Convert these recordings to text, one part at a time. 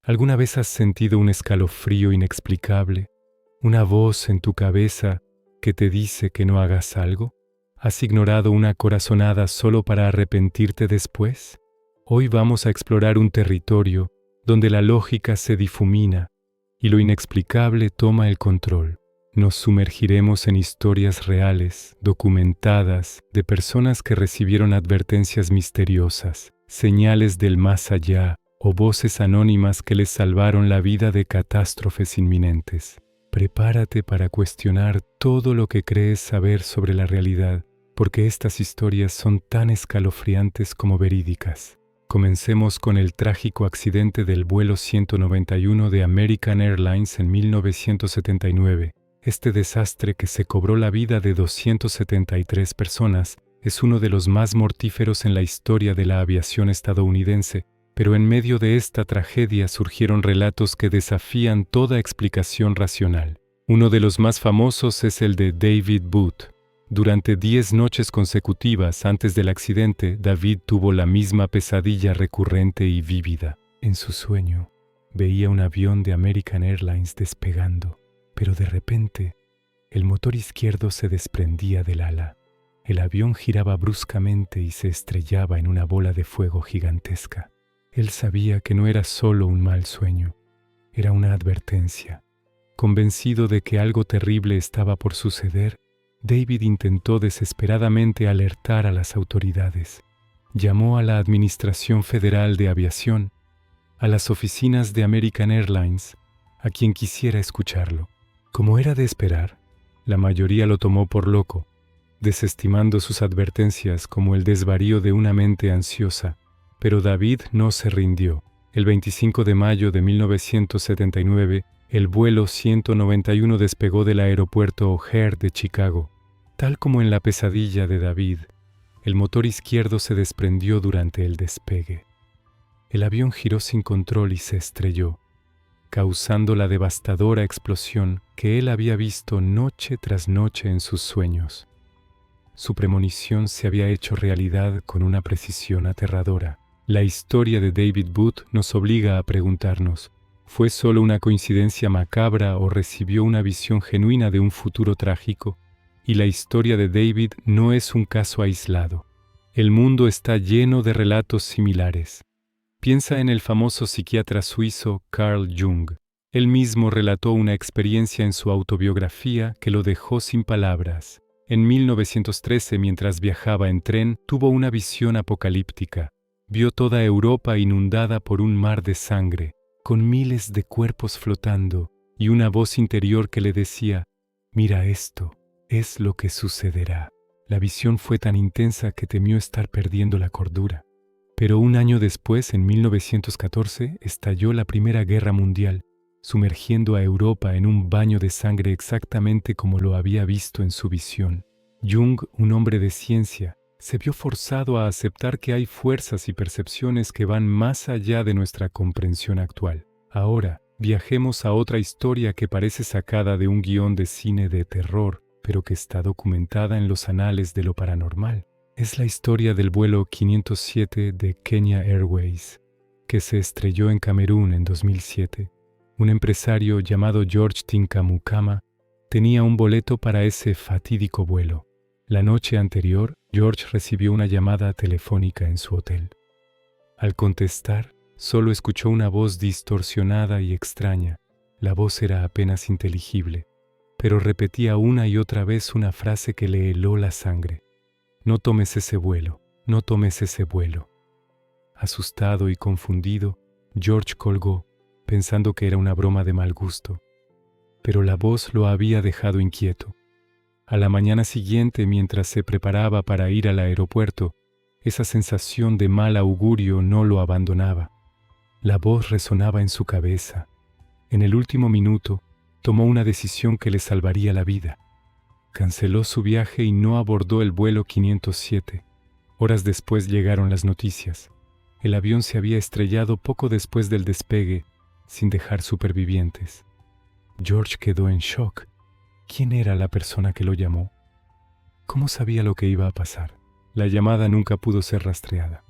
¿Alguna vez has sentido un escalofrío inexplicable? ¿Una voz en tu cabeza que te dice que no hagas algo? ¿Has ignorado una corazonada solo para arrepentirte después? Hoy vamos a explorar un territorio donde la lógica se difumina y lo inexplicable toma el control. Nos sumergiremos en historias reales, documentadas, de personas que recibieron advertencias misteriosas, señales del más allá o voces anónimas que les salvaron la vida de catástrofes inminentes. Prepárate para cuestionar todo lo que crees saber sobre la realidad, porque estas historias son tan escalofriantes como verídicas. Comencemos con el trágico accidente del vuelo 191 de American Airlines en 1979. Este desastre, que se cobró la vida de 273 personas, es uno de los más mortíferos en la historia de la aviación estadounidense, pero en medio de esta tragedia surgieron relatos que desafían toda explicación racional. Uno de los más famosos es el de David Booth. Durante 10 noches consecutivas antes del accidente, David tuvo la misma pesadilla recurrente y vívida. En su sueño, veía un avión de American Airlines despegando, pero de repente, el motor izquierdo se desprendía del ala. El avión giraba bruscamente y se estrellaba en una bola de fuego gigantesca. Él sabía que no era solo un mal sueño, era una advertencia. Convencido de que algo terrible estaba por suceder, David intentó desesperadamente alertar a las autoridades. Llamó a la Administración Federal de Aviación, a las oficinas de American Airlines, a quien quisiera escucharlo. Como era de esperar, la mayoría lo tomó por loco, desestimando sus advertencias como el desvarío de una mente ansiosa. Pero David no se rindió. El 25 de mayo de 1979, el vuelo 191 despegó del aeropuerto O'Hare de Chicago. Tal como en la pesadilla de David, el motor izquierdo se desprendió durante el despegue. El avión giró sin control y se estrelló, causando la devastadora explosión que él había visto noche tras noche en sus sueños. Su premonición se había hecho realidad con una precisión aterradora. La historia de David Booth nos obliga a preguntarnos, ¿fue solo una coincidencia macabra o recibió una visión genuina de un futuro trágico? Y la historia de David no es un caso aislado. El mundo está lleno de relatos similares. Piensa en el famoso psiquiatra suizo Carl Jung. Él mismo relató una experiencia en su autobiografía que lo dejó sin palabras. En 1913, mientras viajaba en tren, tuvo una visión apocalíptica. Vio toda Europa inundada por un mar de sangre, con miles de cuerpos flotando, y una voz interior que le decía, «Mira esto, es lo que sucederá». La visión fue tan intensa que temió estar perdiendo la cordura. Pero un año después, en 1914, estalló la Primera Guerra Mundial, sumergiendo a Europa en un baño de sangre exactamente como lo había visto en su visión. Jung, un hombre de ciencia, se vio forzado a aceptar que hay fuerzas y percepciones que van más allá de nuestra comprensión actual. Ahora, viajemos a otra historia que parece sacada de un guión de cine de terror, pero que está documentada en los anales de lo paranormal. Es la historia del vuelo 507 de Kenya Airways, que se estrelló en Camerún en 2007. Un empresario llamado George Tinkamukama tenía un boleto para ese fatídico vuelo. La noche anterior, George recibió una llamada telefónica en su hotel. Al contestar, solo escuchó una voz distorsionada y extraña. La voz era apenas inteligible, pero repetía una y otra vez una frase que le heló la sangre. «No tomes ese vuelo, no tomes ese vuelo». Asustado y confundido, George colgó, pensando que era una broma de mal gusto. Pero la voz lo había dejado inquieto. A la mañana siguiente, mientras se preparaba para ir al aeropuerto, esa sensación de mal augurio no lo abandonaba. La voz resonaba en su cabeza. En el último minuto, tomó una decisión que le salvaría la vida. Canceló su viaje y no abordó el vuelo 507. Horas después llegaron las noticias. El avión se había estrellado poco después del despegue, sin dejar supervivientes. George quedó en shock. ¿Quién era la persona que lo llamó? ¿Cómo sabía lo que iba a pasar? La llamada nunca pudo ser rastreada.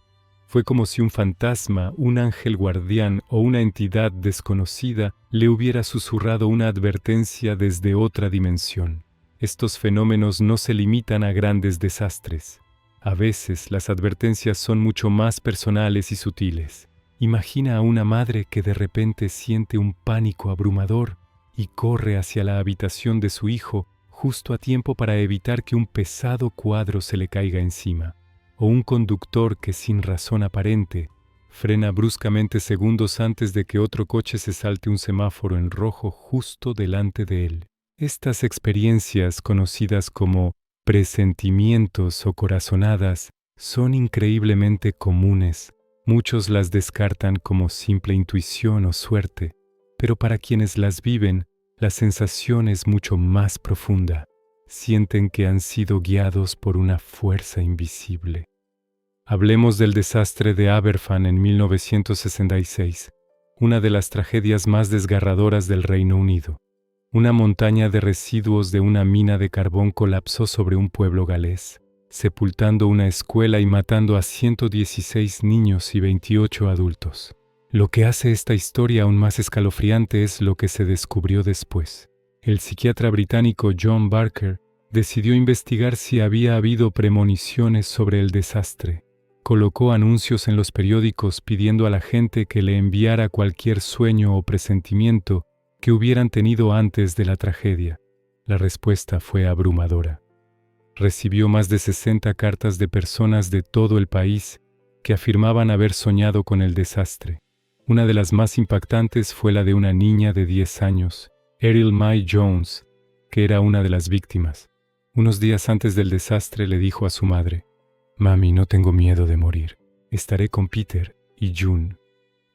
Fue como si un fantasma, un ángel guardián o una entidad desconocida le hubiera susurrado una advertencia desde otra dimensión. Estos fenómenos no se limitan a grandes desastres. A veces las advertencias son mucho más personales y sutiles. Imagina a una madre que de repente siente un pánico abrumador y corre hacia la habitación de su hijo justo a tiempo para evitar que un pesado cuadro se le caiga encima. O un conductor que sin razón aparente frena bruscamente segundos antes de que otro coche se salte un semáforo en rojo justo delante de él. Estas experiencias, conocidas como presentimientos o corazonadas, son increíblemente comunes. Muchos las descartan como simple intuición o suerte, pero para quienes las viven, la sensación es mucho más profunda. Sienten que han sido guiados por una fuerza invisible. Hablemos del desastre de Aberfan en 1966, una de las tragedias más desgarradoras del Reino Unido. Una montaña de residuos de una mina de carbón colapsó sobre un pueblo galés, sepultando una escuela y matando a 116 niños y 28 adultos. Lo que hace esta historia aún más escalofriante es lo que se descubrió después. El psiquiatra británico John Barker decidió investigar si había habido premoniciones sobre el desastre. Colocó anuncios en los periódicos pidiendo a la gente que le enviara cualquier sueño o presentimiento que hubieran tenido antes de la tragedia. La respuesta fue abrumadora. Recibió más de 60 cartas de personas de todo el país que afirmaban haber soñado con el desastre. Una de las más impactantes fue la de una niña de 10 años, Erin May Jones, que era una de las víctimas. Unos días antes del desastre le dijo a su madre: «Mami, no tengo miedo de morir. Estaré con Peter y June».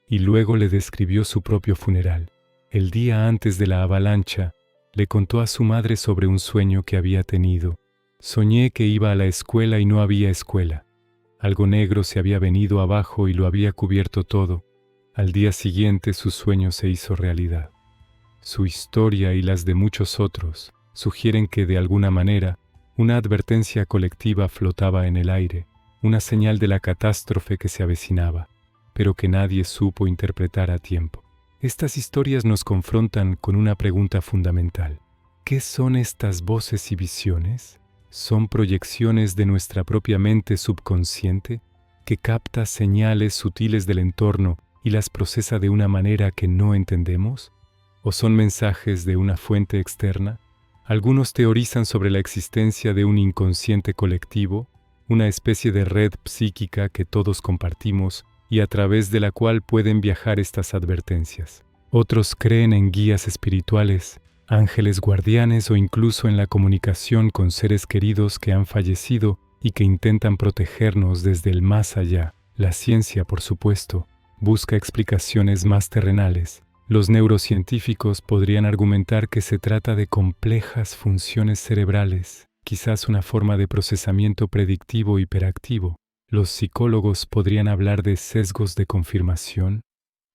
Y luego le describió su propio funeral. El día antes de la avalancha, le contó a su madre sobre un sueño que había tenido. «Soñé que iba a la escuela y no había escuela. Algo negro se había venido abajo y lo había cubierto todo. Al día siguiente su sueño se hizo realidad». Su historia y las de muchos otros sugieren que de alguna manera una advertencia colectiva flotaba en el aire, una señal de la catástrofe que se avecinaba, pero que nadie supo interpretar a tiempo. Estas historias nos confrontan con una pregunta fundamental. ¿Qué son estas voces y visiones? ¿Son proyecciones de nuestra propia mente subconsciente que capta señales sutiles del entorno y las procesa de una manera que no entendemos? ¿O son mensajes de una fuente externa? Algunos teorizan sobre la existencia de un inconsciente colectivo, una especie de red psíquica que todos compartimos y a través de la cual pueden viajar estas advertencias. Otros creen en guías espirituales, ángeles guardianes o incluso en la comunicación con seres queridos que han fallecido y que intentan protegernos desde el más allá. La ciencia, por supuesto, busca explicaciones más terrenales. Los neurocientíficos podrían argumentar que se trata de complejas funciones cerebrales, quizás una forma de procesamiento predictivo hiperactivo. Los psicólogos podrían hablar de sesgos de confirmación,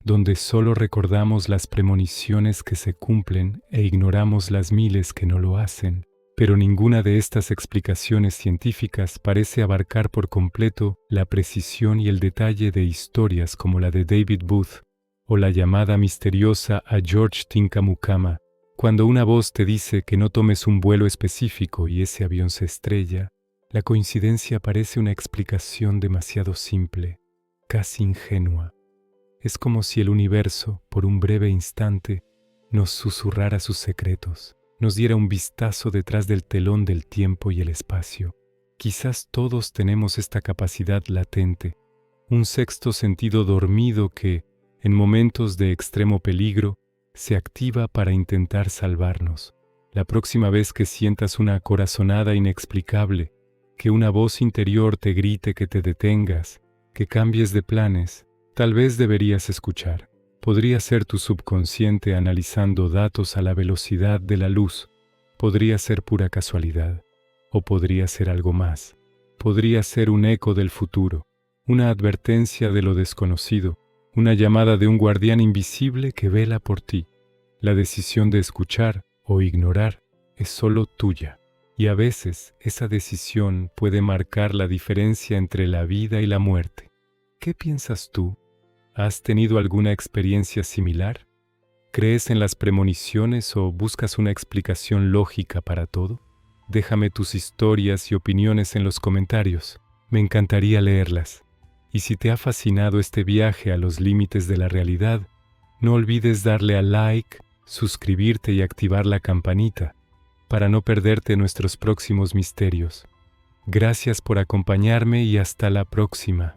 donde solo recordamos las premoniciones que se cumplen e ignoramos las miles que no lo hacen. Pero ninguna de estas explicaciones científicas parece abarcar por completo la precisión y el detalle de historias como la de David Booth o la llamada misteriosa a George Tinkamukama. Cuando una voz te dice que no tomes un vuelo específico y ese avión se estrella, la coincidencia parece una explicación demasiado simple, casi ingenua. Es como si el universo, por un breve instante, nos susurrara sus secretos, nos diera un vistazo detrás del telón del tiempo y el espacio. Quizás todos tenemos esta capacidad latente, un sexto sentido dormido que, en momentos de extremo peligro, se activa para intentar salvarnos. La próxima vez que sientas una corazonada inexplicable, que una voz interior te grite que te detengas, que cambies de planes, tal vez deberías escuchar. Podría ser tu subconsciente analizando datos a la velocidad de la luz. Podría ser pura casualidad. O podría ser algo más. Podría ser un eco del futuro, una advertencia de lo desconocido, una llamada de un guardián invisible que vela por ti. La decisión de escuchar o ignorar es solo tuya. Y a veces esa decisión puede marcar la diferencia entre la vida y la muerte. ¿Qué piensas tú? ¿Has tenido alguna experiencia similar? ¿Crees en las premoniciones o buscas una explicación lógica para todo? Déjame tus historias y opiniones en los comentarios. Me encantaría leerlas. Y si te ha fascinado este viaje a los límites de la realidad, no olvides darle a like, suscribirte y activar la campanita para no perderte nuestros próximos misterios. Gracias por acompañarme y hasta la próxima.